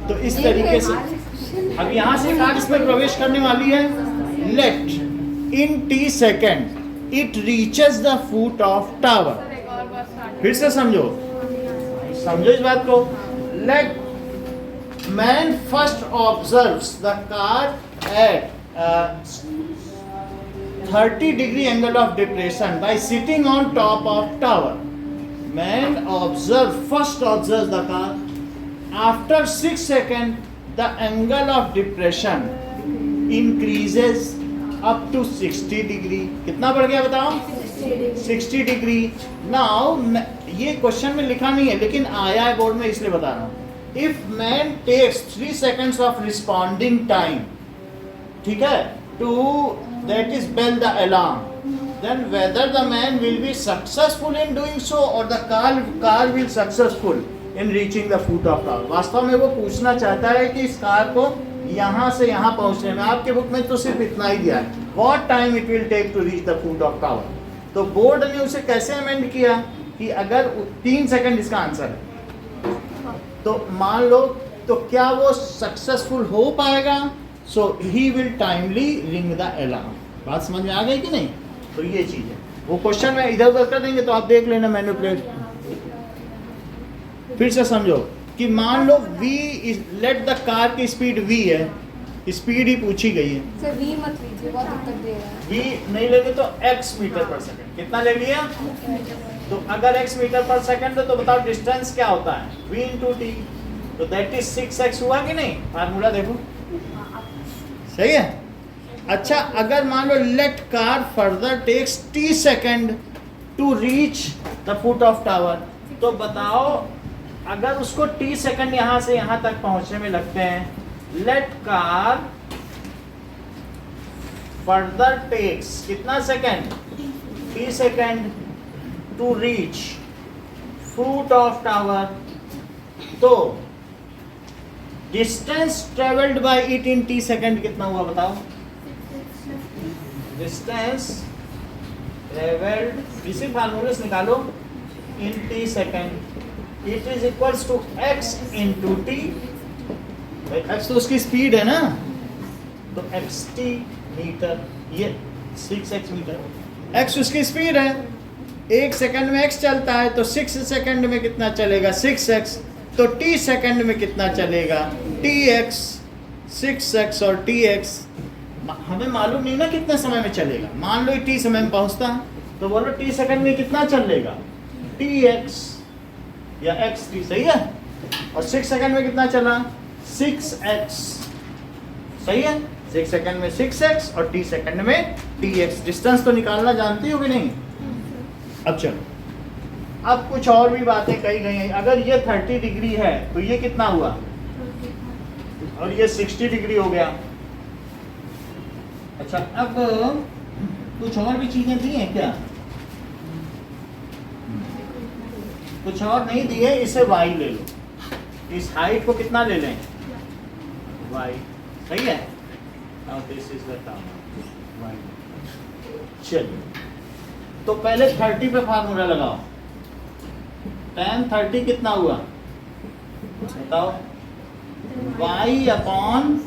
तो इस तरीके से अब यहाँ से कार इसमें प्रवेश करने वाली है। Let in t second it reaches the foot of tower. फिर से समझो इस बात को। Let man first observes the car at 30 degree angle of depression by sitting on top of tower. Man first observes the car. After 6 seconds, the angle of depression increases up to 60 degree. कितना बढ़ गया बताओ? 60 degree. Now ये question में लिखा नहीं है लेकिन आया है बोर्ड में इसलिए बता रहा हूँ. If man takes 3 seconds of responding time, ठीक है, to that is bell the alarm, then whether the man will be successful in doing so or the car will successful in reaching the foot of tower. वास्तव में वो पूछना चाहता है कि इस कार को यहाँ से यहाँ पहुँचने में, आपके बुक में तो सिर्फ इतना ही दिया है, what time it will take to reach the foot of tower. तो बोर्ड ने उसे कैसे अमेंड किया कि अगर 3 सेकंड इसका आंसर है तो मान लो, तो क्या वो सक्सेसफुल हो पाएगा? So he will timely ring the alarm. बात समझ में आ गई कि नहीं? तो ये चीज है. वो क्वेश्चन में इधर उधर कर देंगे तो आप देख लेना मैनिपुलेट. फिर से समझो कि मान लो v लेट द कार की स्पीड v है, स्पीड ही पूछी गई है. सर वी मत लीजिए, बहुत उत्तर दे रहा है. v नहीं लेंगे तो x मीटर पर सेकंड. कितना ले लिया? तो अगर x मीटर पर सेकंड है तो बताओ डिस्टेंस क्या होता है? v into t. तो दैट इज 6x हुआ कि नहीं? फार्मूला देखो, सही है. अच्छा, अगर मान लो let car further takes t second to reach the foot of tower, तो बताओ अगर उसको t सेकंड यहाँ से यहाँ तक पहुँचने में लगते हैं, लेट कार फर्दर टेक्स कितना second? t second to reach foot of tower, तो distance travelled by it in t second कितना हुआ बताओ? डिस्टेंस ट्रेवल्ड, इसी फार्मूले से निकालो, in t second, it is equals to x into t. x तो उसकी स्पीड है ना, तो xt मीटर, ये 6x मीटर. x उसकी स्पीड है, 1 सेकंड में x चलता है तो 6 सेकंड में कितना चलेगा? 6x. तो t सेकंड में कितना चलेगा? tx. 6x और tx हमें मालूम नहीं ना कितने समय में चलेगा. मान लो t समय में पहुंचता है तो बोलो t सेकंड में कितना चलेगा? tx या xt, सही है. और 6 सेकंड में कितना चला? 6x, सही है. 6 सेकंड में 6x और t सेकंड में tx. डिस्टेंस तो निकालना जानती हो कि नहीं? अब चलो, अब कुछ और भी बातें कही गई हैं. अगर ये 30 डिग्री है तो ये कितना हुआ? और ये 60 डिग्री हो गया. अच्छा, अब कुछ और भी चीजें दी हैं क्या? कुछ और नहीं दी है. इसे y ले लो, इस हाइट को कितना ले लें? y, सही है. Now this is the term y. चलिए, तो पहले 30 पे फार्मूला लगाओ. tan 30 कितना हुआ बताओ? y upon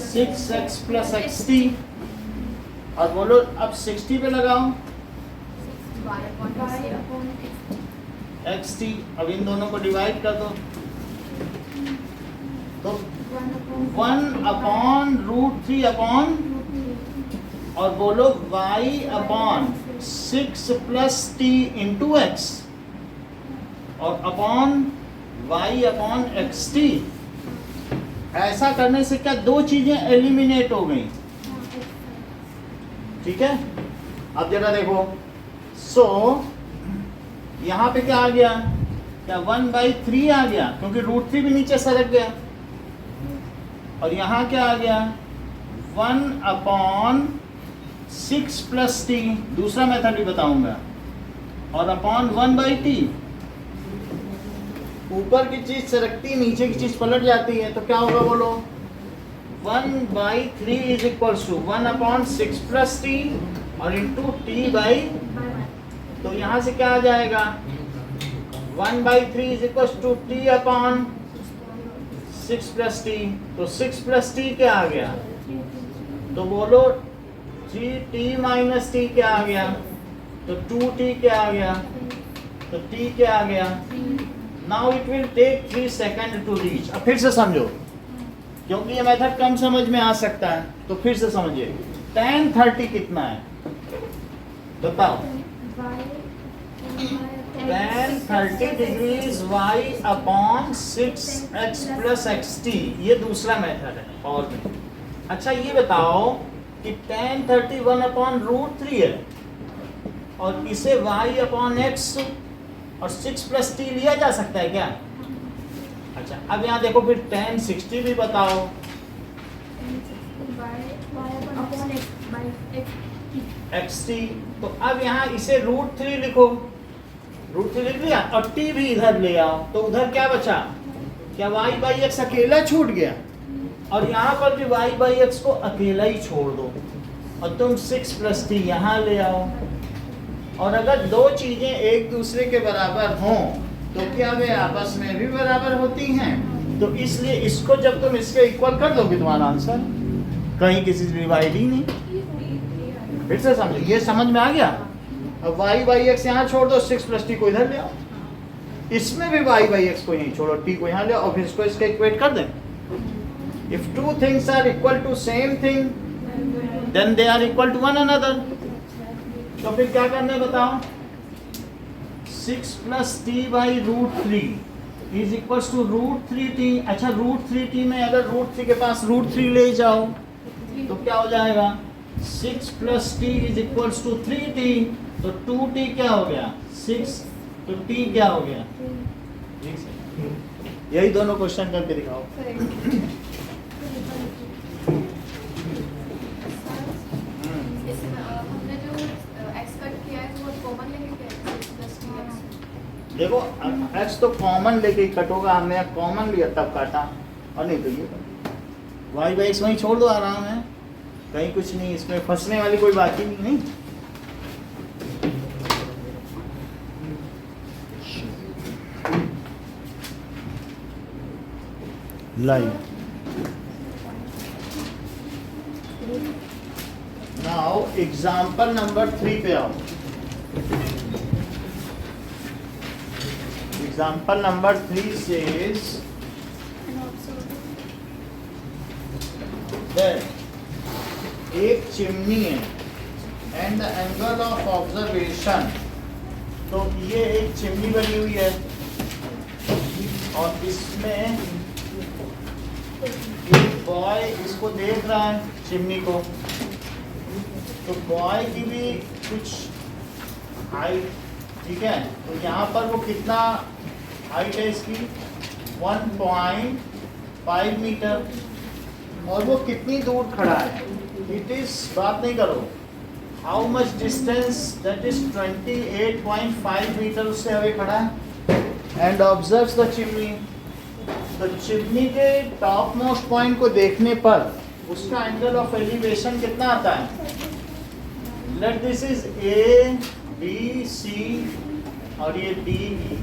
6x plus xt. और बोलो अब 60 पे लगाओ xt. अब इन दोनों को डिवाइड कर दो तो 1 अपॉन √3 अपॉन, और बोलो y upon 6 plus t into x, और अपॉन y अपॉन xt. ऐसा करने से क्या दो चीजें एलिमिनेट हो गई? ठीक है. अब जरा देखो, सो यहाँ पे क्या आ गया? क्या 1/3 आ गया क्योंकि √3 भी नीचे सरक गया. और यहाँ क्या आ गया? 1 अपॉन 6 प्लस t, दूसरा मेथड भी बताऊंगा, और अपॉन 1/t. ऊपर की चीज सरकती, नीचे की चीज पलट जाती है, तो क्या होगा बोलो? 1/3 is equals to 1 upon 6 plus t और इंटू t बाई, तो यहाँ से क्या आ जाएगा? 1/3 is equals to t upon 6 plus t. तो 6 प्लस t क्या आ गया? तो बोलो 3t माइनस t क्या आ गया? तो 2t क्या आ गया? तो t क्या आ गया? Now it will take 3 seconds to reach. अब फिर से समझो, क्योंकि ये मेथड कम समझ में आ सकता है, तो फिर से समझिए। tan 30 कितना है बताओ? tan 30 degrees y upon 6x plus xt, ये दूसरा मेथड है। और में अच्छा ये बताओ कि tan 30 1 अपॉन रूट 3 है और इसे y अपॉन x और 6 प्लस t लिया जा सकता है क्या? अच्छा अब यहाँ देखो फिर tan 60 भी बताओ। xt, तो अब यहाँ इसे रूट 3 लिखो, रूट 3 लिख लिया और t भी इधर ले आओ, तो उधर क्या बचा? क्या y बाई x अकेला छूट गया? और यहाँ पर भी y बाई x को अकेला ही छोड़ दो और तुम 6 प्लस t यहाँ ले आओ। और अगर दो चीजें एक दूसरे के बराबर हों तो क्या वे आपस में भी बराबर होती हैं? तो इसलिए इसको जब तुम इसके इक्वल कर दोगे तुम्हारा आंसर कहीं किसी से डिवाइड ही नहीं। फिर से समझो, ये समझ में आ गया? अब y बाई x यहाँ छोड़ दो, 6 प्लस t को इधर ले आओ, इसमें भी y बाई x को यहीं छोड़ो, t को यहाँ ले आओ और फिर इसको इसके इक्वेट कर दें। If two things are equal to same thing, then they are equal to one another. तो फिर क्या करना है बताओ? 6 plus t by root 3 is equal to root 3t। अच्छा रूट 3t में अगर रूट 3 के पास रूट 3 ले जाओ तो क्या हो जाएगा? 6 plus t is equal to 3t, तो 2t क्या हो गया? 6, तो t क्या हो गया? यही दोनों क्वेश्चन करके दिखाओ। हमने जो x कट किया है वो कॉमन लेके किया है 6 प्लस t। देखो x तो कॉमन लेके ही कट होगा, हमने कॉमन लिया तब काटा, और नहीं तो ये y बाई x वहीं छोड़ दो, आराम है, कहीं कुछ नहीं, इसमें फंसने वाली कोई बात ही नहीं। लाइव नाउ एग्जाम्पल नंबर 3 पे आओ। एग्जाम्पल नंबर 3 says that एक चिमनी है and the angle of observation, तो ये एक चिमनी बनी हुई है और इसमें एक बॉय इसको देख रहा है चिमनी को, तो बॉय की भी कुछ हाइट, ठीक है, तो यहाँ पर वो कितना हाइट है इसकी? 1.5 मीटर, और वो कितनी दूर खड़ा है? इट इज, बात नहीं करो, how much distance? That is 28.5 metre उससे आगे खड़ा है एंड ऑब्जर्व्स द चिमनी। तो चिमनी के टॉप मोस्ट पॉइंट को देखने पर उसका एंगल ऑफ एलिवेशन कितना आता है? Let this is A B C और ये डी ई,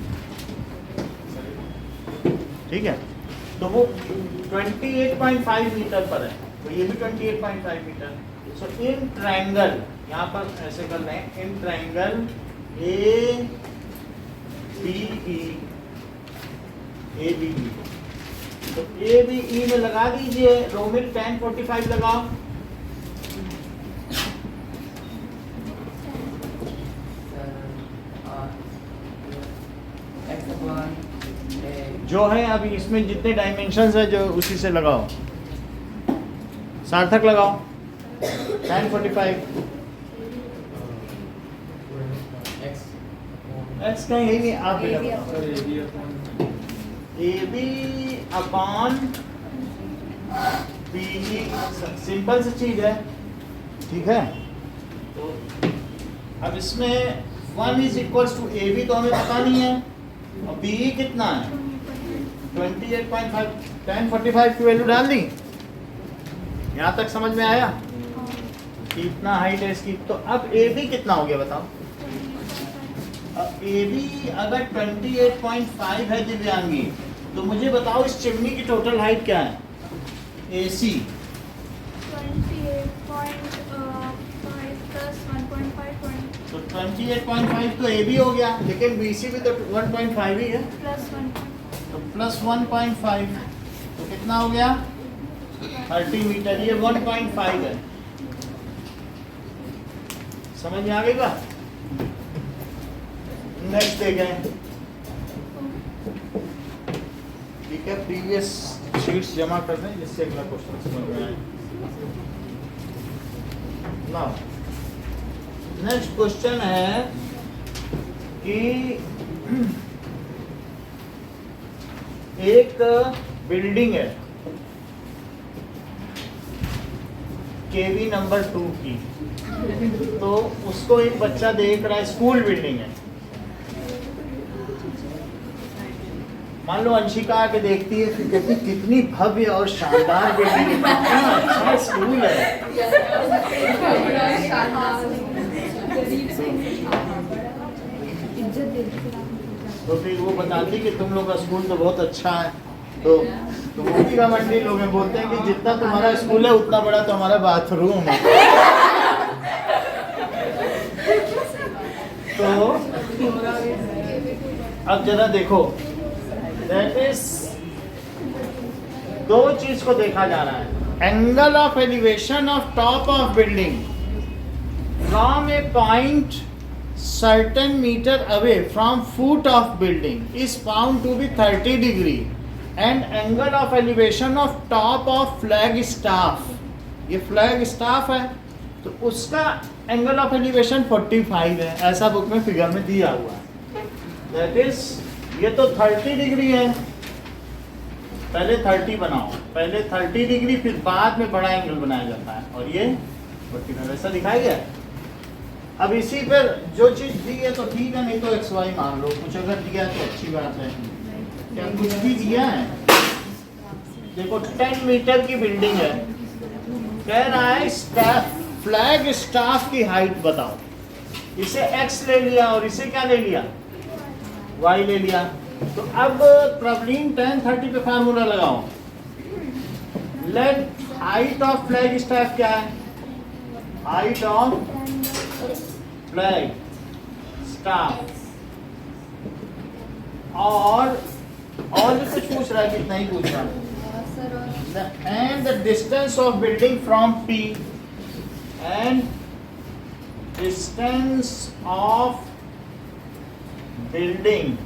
ठीक है, तो वो 28.5 मीटर पर है, तो ये भी 28.5 मीटर। सो इन ट्रायंगल, यहाँ पर ऐसे कर रहे हैं, in triangle A B E, A B E, तो ए बी ई में लगा दीजिए रो में tan 45 लगाओ। जो है अभी इसमें जितने डायमेंशंस है जो उसी से लगाओ, सार्थक लगाओ tan 45। x का यही नहीं, आप A B upon B, simple सी चीज है, ठीक है। तो अब इसमें 1 is equals to A B तो हमें पता नहीं है, और बी ई कितना है? 28.5, tan 45 की वैल्यू डाल दी। यहाँ तक समझ में आया कि इतना हाइट है इसकी। तो अब ए बी कितना हो गया बताओ? अब ए बी अगर 28.5 है दिव्यांगी, तो मुझे बताओ इस चिमनी की टोटल हाइट क्या है? ए सी 28.5 plus 1.5 तो 28.5 तो ए बी हो गया, लेकिन बी सी भी तो 1.5 ही है, plus 1. तो प्लस 1.5 तो कितना हो गया? 30 मीटर, ये 1.5 है। समझ में आ गई बात? नेक्स्ट देखें, ठीक है, प्रीवियस शीट्स जमा कर दें जिससे अगला क्वेश्चन समझ में आए। नाउ नेक्स्ट क्वेश्चन है कि एक बिल्डिंग है केवी नंबर 2 की, तो उसको एक बच्चा देख रहा है, स्कूल बिल्डिंग है। मान लो अंशिका आके देखती है, फिर कहती कितनी भव्य और शानदार बिल्डिंग है, कितना अच्छा स्कूल है। तो फिर वो बताती कि तुम लोग का स्कूल तो बहुत अच्छा है। तो मूर्ति का मंडी लोग हैं, बोलते हैं कि जितना तुम्हारा स्कूल है उतना बड़ा तो हमारा बाथरूम है। तो अब जरा देखो, दैट इज दो चीज को देखा जा रहा है। Angle of elevation of top of building from A point certain meter away from foot of building is found to be 30 degree and angle of elevation of top of flag staff, ये flag staff है तो उसका angle of elevation 45 है, ऐसा book में figure में दिया हुआ है। that is ये तो 30 डिग्री है, पहले 30 बनाओ, पहले 30 डिग्री फिर बाद में बड़ा एंगल बनाया जाता है, और ये 45 ऐसा दिखाया गया है। अब इसी पर जो चीज दी है तो ठीक है, नहीं तो एक्स वाई मान लो, कुछ अगर दिया है तो अच्छी बात है। क्या कुछ भी दिया है? देखो 10 मीटर की बिल्डिंग है, कह रहा है स्टाफ, फ्लैग स्टाफ की हाइट बताओ। इसे एक्स ले लिया और इसे क्या ले लिया, वाई ले लिया। तो अब प्रॉब्लम 10-30 पे फार्मूला लगाओ। Late height of flag staff क्या है, हाइट ऑफ फ्लैग स्टाफ, और भी कुछ पूछ रहा है, कितना ही पूछ रहा है। And the distance of building from P, and distance of building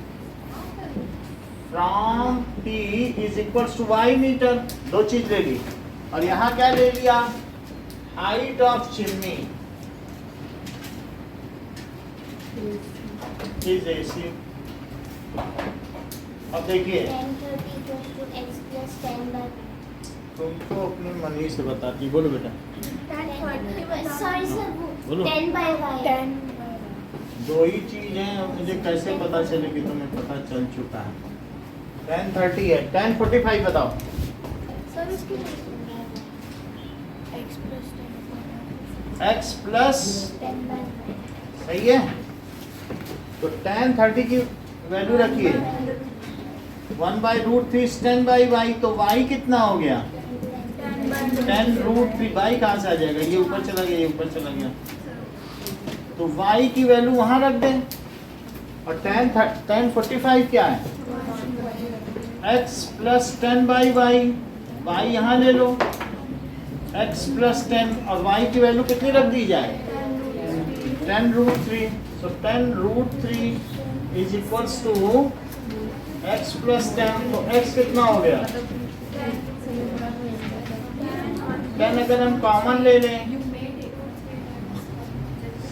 from P is equal to y metre. दो चीज ले ली, और यहाँ क्या ले लिया, height of chimney is AC। अब देखिए तुमको अपने मन ही से बताती, बोलो बेटा बोलो। 10 दो ही चीज है, मुझे कैसे पता चलेगी, तुम्हें पता चल चुका है। 10:30 है, 10:45 बताओ। x प्लस सही है, तो 10:30 की वैल्यू रखिए, 1/√3 10/y, तो y कितना हो गया, 10√3। y कहाँ से आ जाएगा, ये ऊपर चला गया, ये ऊपर चला गया, तो y की वैल्यू वहां रख दें। और 10:45 क्या है, x प्लस 10/y, y यहाँ ले लो, x प्लस 10, और y की वैल्यू कितनी रख दी जाए, 10√3। So 10√3 is equals to x plus 10, तो x कितना हो गया, 10 अगर हम कॉमन ले लें,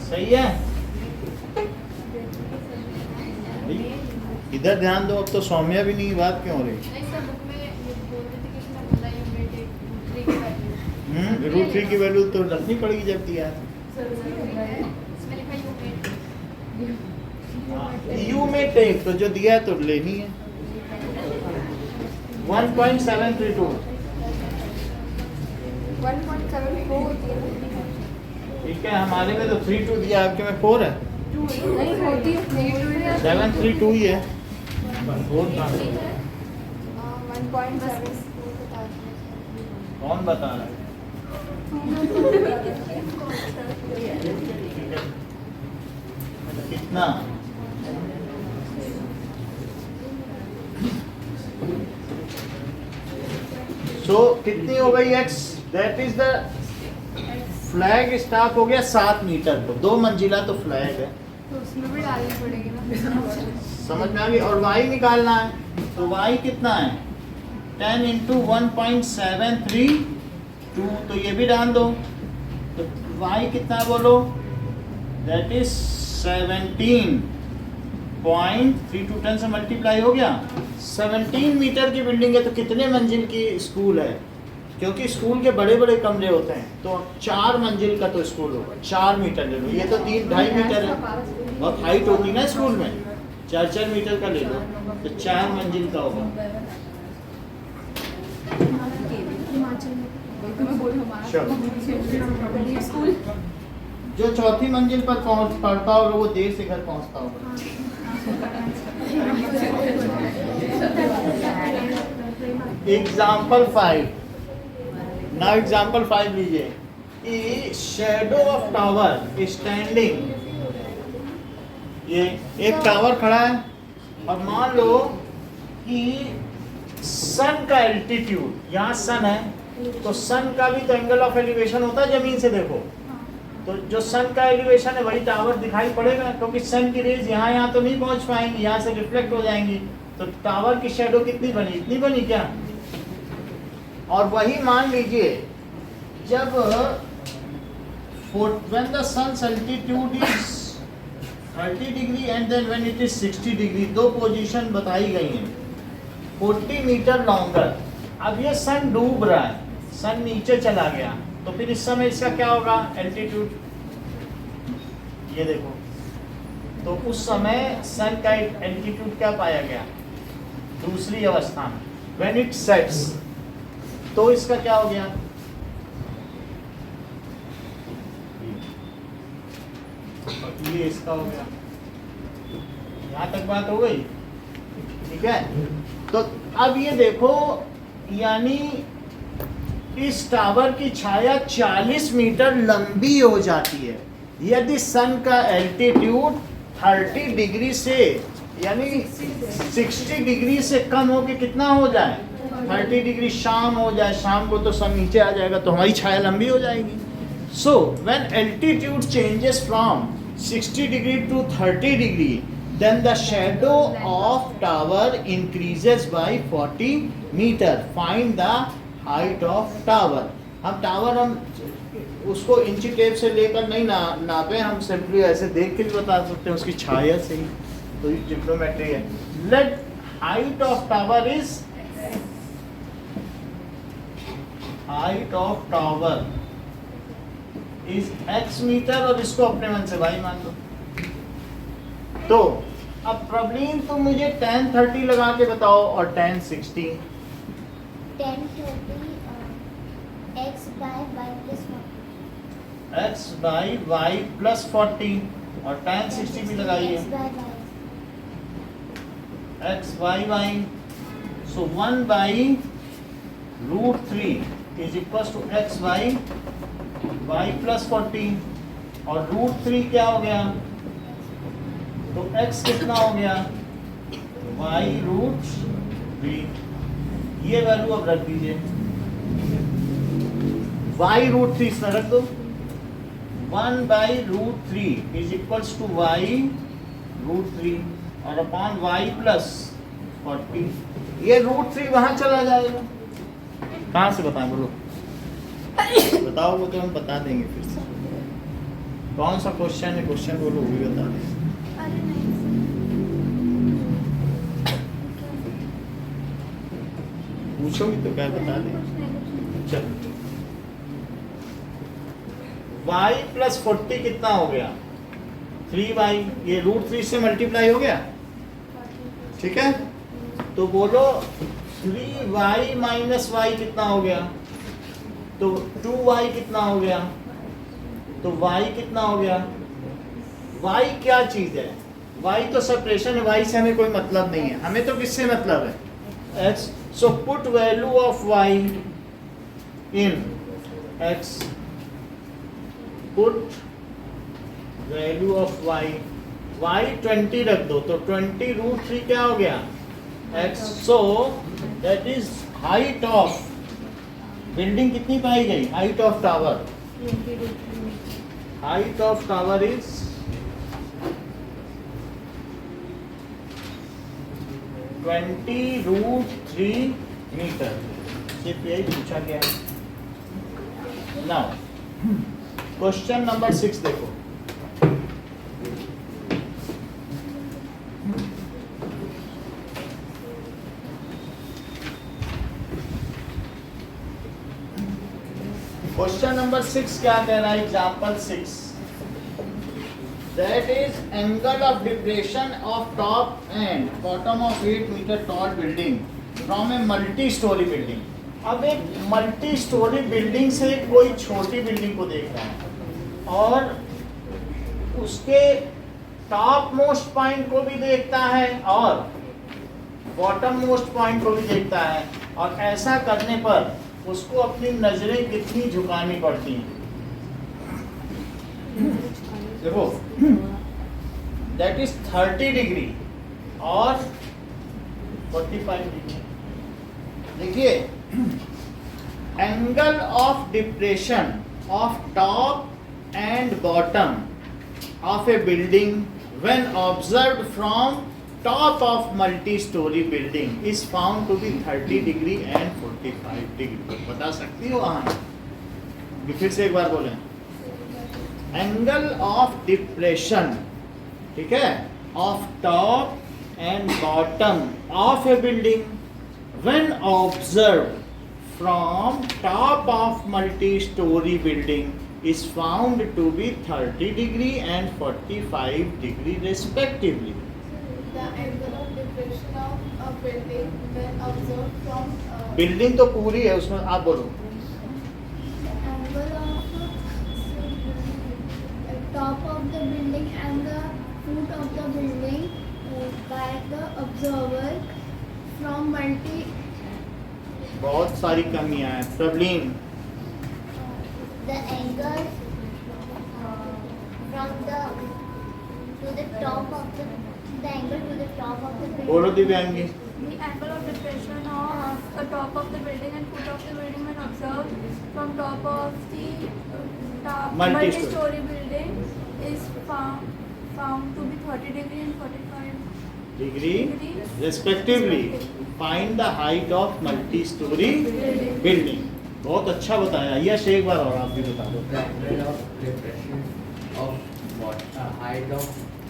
सही है। इधर ध्यान दो, अब तो सौम्या भी नहीं, बात क्यों हो रही, √3 की वैल्यू तो रखनी पड़ेगी जब दिया है। यू में टेक, तो जो दिया है तो लेनी है। 1.732 1.74 होती है, ठीक है, हमारे में तो 32 दिया, आपके में 4 है, नहीं होती है 732 ही है, 4 कहाँ से? 1.7 कौन बता रहा है, कितना, सो कितनी हो गई x? That is the flag stock हो गया 7 मीटर को, 2 मंजिला तो फ्लैग है, तो उसमें भी डालनी पड़ेगी ना। समझ में आ गई। और y निकालना है, तो y कितना है 10 इंटू 1.732, तो ये भी डाल दो, तो y कितना है बोलो, दैट इज 17.32 10 से मल्टीप्लाई हो गया। 17 मीटर की बिल्डिंग है तो कितने मंजिल की स्कूल है? क्योंकि स्कूल के बड़े बड़े कमरे होते हैं तो 4 मंजिल का तो स्कूल होगा, 4 मीटर ले लो, ये तो 3-2.5 मीटर है, बहुत हाइट होती ना स्कूल में, 4-4 मीटर का ले लो तो 4 मंजिल का होगा। चलो, जो 4थी मंजिल पर पढ़ता होगा वो देर से घर पहुंचता होगा। एग्जाम्पल 5, नाउ एग्जाम्पल 5 लीजिए। ए शैडो ऑफ टावर स्टैंडिंग, ये एक टावर खड़ा है और मान लो कि सन का एल्टीट्यूड, यहाँ सन है तो सन का भी तो एंगल ऑफ एलिवेशन होता है जमीन से, देखो तो जो सन का एलिवेशन है वही टावर दिखाई पड़ेगा, क्योंकि सन की रेज यहाँ तो नहीं पहुंच पाएंगी, यहाँ से रिफ्लेक्ट हो जाएंगी, तो टावर की शैडो कितनी बनी, इतनी बनी क्या? और वही मान लीजिए जब when the sun's altitude is 30 degree and then when it is 60 degree, 2 position बताई गई हैं, 40 मीटर लॉन्गर। अब ये सन डूब रहा है, सन नीचे चला गया, तो फिर इस समय इसका क्या होगा एल्टीट्यूड, ये देखो, तो उस समय सन का एल्टीट्यूड क्या पाया गया दूसरी अवस्था में, when it sets, तो इसका क्या हो गया, ये इसका हो गया। यहाँ तक बात हो गई, ठीक है। तो अब ये देखो, यानी इस टावर की छाया 40 मीटर लंबी हो जाती है यदि सन का एल्टीट्यूड 30 डिग्री से, यानी 60 डिग्री से कम हो के कितना हो जाए, 30 डिग्री शाम हो जाए, शाम को तो सन नीचे आ जाएगा तो हमारी छाया लंबी हो जाएगी। So when altitude changes from 60 degree to 30 degree, then the shadow of tower increases by 40 meter. Find the height of tower. हम टावर हम उसको इंची टेप से लेकर नहीं नापे, हम सिंपली ऐसे देख के भी बता सकते हैं उसकी छाया से ही, तो ये ट्रिग्नोमेट्री है। Let height of tower is x metre, और इसको अपने मन से y मान लो। तो अब प्रवीण तुम मुझे tan 30 लगा के बताओ और tan 60। tan 30 x by y plus 40 और tan 60 भी लगाइए, x by y, so 1 by root 3 is equals to x by y plus 40, और root 3 क्या हो गया, तो x कितना हो गया, y रूट 3, ये वैल्यू अब रख दीजिए, y रूट 3 इसमें रख दो, 1 by root 3 is equals to y root 3 और अपॉन y प्लस 40, ये रूट 3 वहां चला जाएगा। कहाँ से बताएं बोलो, बताओ वो तो हम बता देंगे फिर से। कौन सा क्वेश्चन है, क्वेश्चन बोलो वो भी बता दें। पूछोगी तो क्या बता दें। चलो, y प्लस 40 कितना हो गया, 3y, ये रूट 3 से मल्टीप्लाई हो गया, ठीक है। तो बोलो 3y माइनस y कितना हो गया, तो 2y कितना हो गया, तो y कितना हो गया, y क्या चीज है, y तो सेपरेशन है, y से हमें कोई मतलब नहीं है, हमें तो किससे मतलब है, x। So put value of y in x, put value of y 20 रख दो, तो 20 रूट 3 क्या हो गया x। So that is height of building कितनी पाई गई? Height of tower, height of tower is 20√3 metre. सिर्फ यही पूछा गया है। नाउ क्वेश्चन नंबर 6 देखो। क्वेश्चन नंबर 6 क्या कह रहा है? Example 6, that is angle of depression of top and bottom of 8 metre tall building from a multi storey building. अब एक मल्टी स्टोरी बिल्डिंग से कोई छोटी बिल्डिंग को देख रहा है और उसके टॉप मोस्ट पॉइंट को भी देखता है और बॉटम मोस्ट पॉइंट को भी देखता है, और ऐसा करने पर उसको अपनी नजरें कितनी झुकानी पड़ती हैं? देखो, दैट इज 30 डिग्री और 45 डिग्री। देखिए, angle of depression of top and bottom of A building when observed from top of multi-story building is found to be 30 degree and 45 degree। बता सकती हो? हाँ, फिर से एक बार बोलें। एंगल ऑफ डिप्रेशन, ठीक है, of top and bottom of A building when observed from top of multi-storey building is found to be 30 degree and 45 degree respectively। The angle of depression of a building when observed from building तो पूरी है, उसमें आप बोलो। the angle of top of the building and the foot of the building by the observer from multi बहुत सारी कमियां हैं। Problem, The angle from the to the top of the angle to the top of the building. बोलो दिव्यांगी। The angle of depression of the top of the building and foot of the building when observed from top of the multi-story building is found to be 30 degree and 45 degree respectively. Find the height of multi storey building. बहुत अच्छा बताया। यश, एक बार और आप भी बता दो। The angle of depression of what? Height of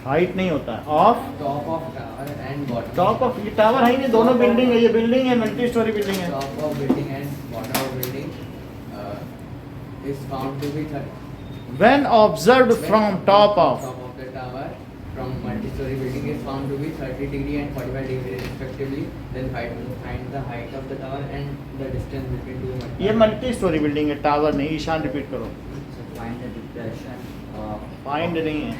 height नहीं होता है, of top of tower and bottom. Top of. ये टावर है ही नहीं, दोनों बिल्डिंग है। ये बिल्डिंग है, मल्टी स्टोरी बिल्डिंग है। Top of building and bottom of building is found to be 30. When observed from top of, Top of the tower from multi-story building is found to be 30 degree and 45 degree respectively. Then find the height of the tower and the distance between two. ये multi storey building है, tower नहीं। Ishan repeat करो। So find the depression of find नहीं है।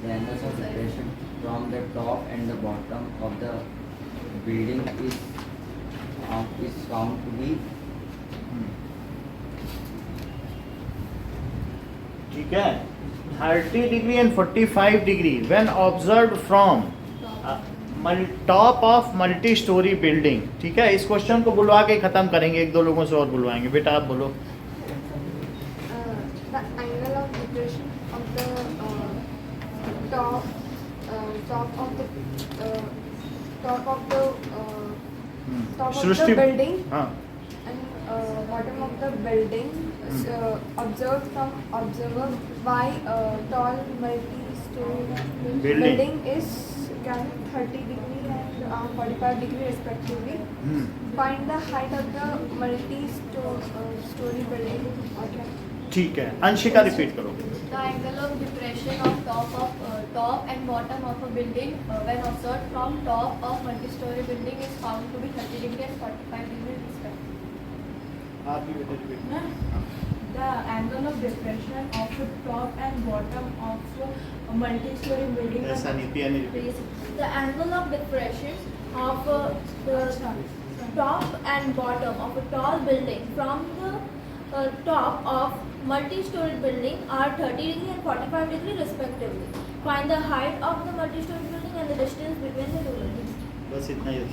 the angles of depression from the top and the bottom of the building is found to be ठीक है, 30 degree and 45 degree when observed from top of multi storey building. ठीक है, इस question को बुलवा के खत्म करेंगे। एक दो लोगों से और बुलवाएंगे। बेटा आप बोलो। the angle of depression of the top of the Srishti, building हाँ, and bottom of the building is observed from observer by tall multi-story building is 30 degree and 45 degree respectively. Find the height of the multi-story building. Okay. ठीक है। Anshika repeat करो। the angle of depression of top and bottom of a building when observed from top of multi-story building is found to be 30 degree and 45 degree respectively. आप भी बेटा repeat. The angle of depression of the top and bottom of a multi-story building. ऐसा नहीं, पिया नहीं repeat. The angle of depression of the top and bottom of a tall building from the top of multi-story building are 30 degree and 45 degree respectively. Find the height of the multi-story building and the distance between the two buildings. बस इतना ही।